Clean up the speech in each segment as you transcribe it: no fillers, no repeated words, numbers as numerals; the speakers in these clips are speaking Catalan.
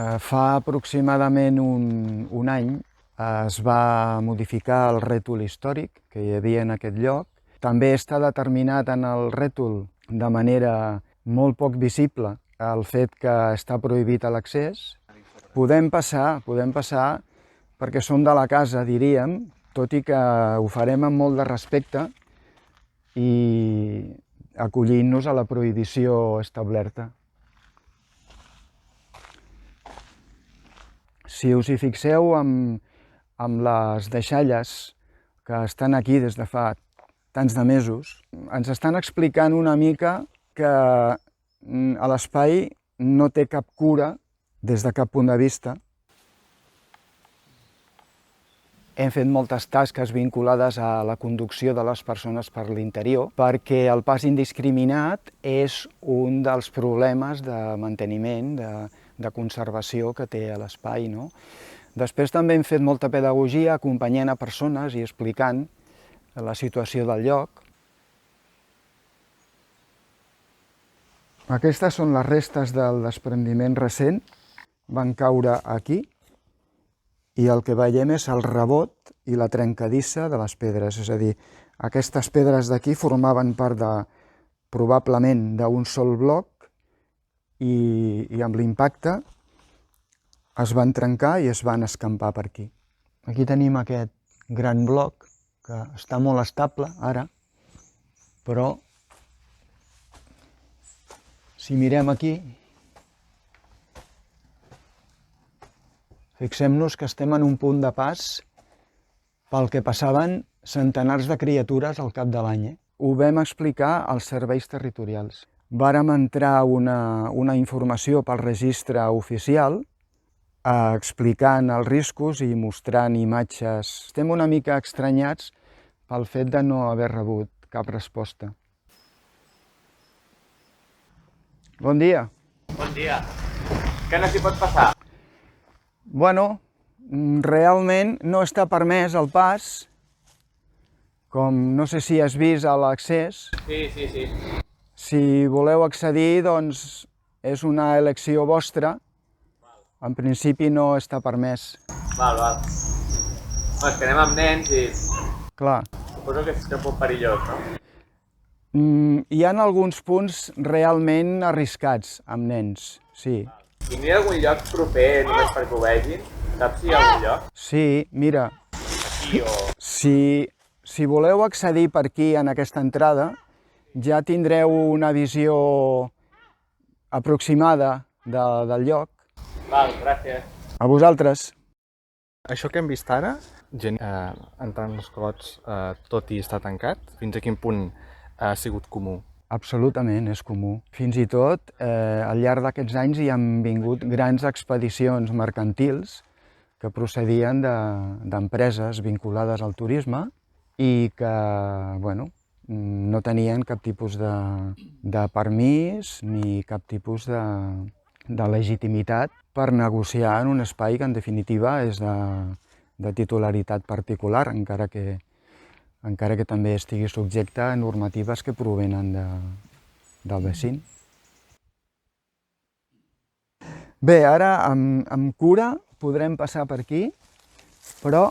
Fa aproximadament un any es va modificar el rètol històric que hi havia en aquest lloc. També està determinat en el rètol de manera molt poc visible el fet que està prohibit l'accés. Podem passar perquè som de la casa, diríem, tot i que ho farem amb molt de respecte i acollint-nos a la prohibició establerta. Si us hi fixeu amb les deixalles que estan aquí des de fa tants de mesos, ens estan explicant una mica que a l'espai no té cap cura des de cap punt de vista. Hem fet moltes tasques vinculades a la conducció de les persones per l'interior, perquè el pas indiscriminat és un dels problemes de manteniment, de conservació que té l'espai, no? Després també hem fet molta pedagogia acompanyant a persones i explicant la situació del lloc. Aquestes són les restes del desprendiment recent, van caure aquí, i el que veiem és el rebot i la trencadissa de les pedres, és a dir, aquestes pedres d'aquí formaven part probablement d'un sol bloc i amb l'impacte es van trencar i es van escampar per aquí. Aquí tenim aquest gran bloc que està molt estable ara, però si mirem aquí, fixem-nos que estem en un punt de pas pel que passaven centenars de criatures al cap de l'any. Ho vam explicar als serveis territorials. Vàrem entrar una informació pel registre oficial explicant els riscos i mostrant imatges. Estem una mica estranyats pel fet de no haver rebut cap resposta. Bon dia. Bon dia. Què no s'hi pot passar? Bueno, realment no està permès el pas, com no sé si has vist a l'accés. Sí. Si voleu accedir, doncs és una elecció vostra. En principi no està permès. Val. És que anem amb nens i Clar. suposo que és un poc perillós, no? Hi ha alguns punts realment arriscats amb nens, sí. I n'hi ha algun lloc proper només perquè ho vegin? Saps si hi ha algun lloc? Sí, mira, Aquí o... si voleu accedir per aquí en aquesta entrada, ja tindreu una visió aproximada del lloc. Val, gràcies. A vosaltres. Això que hem vist ara, gent entrant als clots tot i estar tancat, fins a quin punt ha sigut comú? Absolutament, és comú. Fins i tot, al llarg d'aquests anys hi han vingut grans expedicions mercantils que procedien d'empreses vinculades al turisme i que, bueno, no tenien cap tipus de permís ni cap tipus de legitimitat per negociar en un espai que, en definitiva, és de titularitat particular, encara que també estigui subjecte a normatives que provenen del vecin. Bé, ara amb cura podrem passar per aquí, però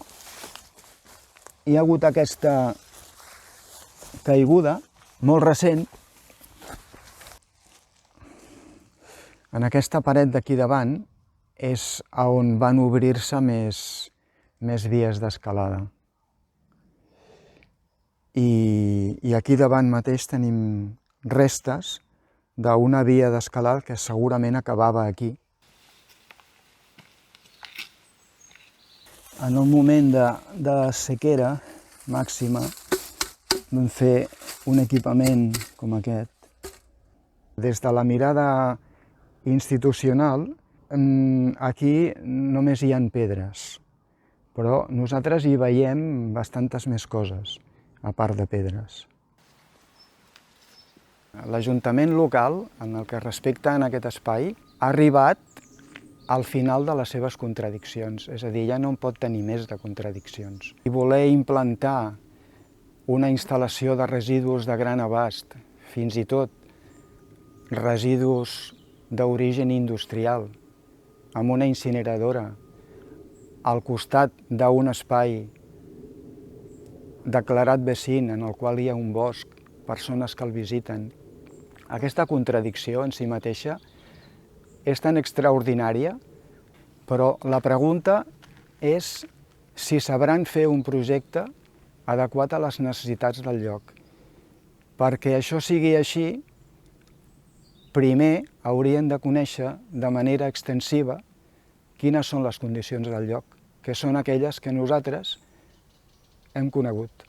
hi ha hagut aquesta caiguda molt recent en aquesta paret d'aquí davant, és on van obrir-se més vies d'escalada. I aquí davant mateix tenim restes d'una via d'escalada que segurament acabava aquí. En un moment de sequera màxima vam fer un equipament com aquest. Des de la mirada institucional, aquí només hi ha pedres, però nosaltres hi veiem bastantes més coses, a part de pedres. L'Ajuntament local, en el que respecta en aquest espai, ha arribat al final de les seves contradiccions, és a dir, ja no en pot tenir més de contradiccions. I voler implantar una instal·lació de residus de gran abast, fins i tot residus d'origen industrial, amb una incineradora al costat d'un espai declarat vecin en el qual hi ha un bosc, persones que el visiten. Aquesta contradicció en si mateixa és tan extraordinària, però la pregunta és si sabran fer un projecte adequat a les necessitats del lloc. Perquè això sigui així, primer haurien de conèixer de manera extensiva quines són les condicions del lloc, que són aquelles que nosaltres hem conegut.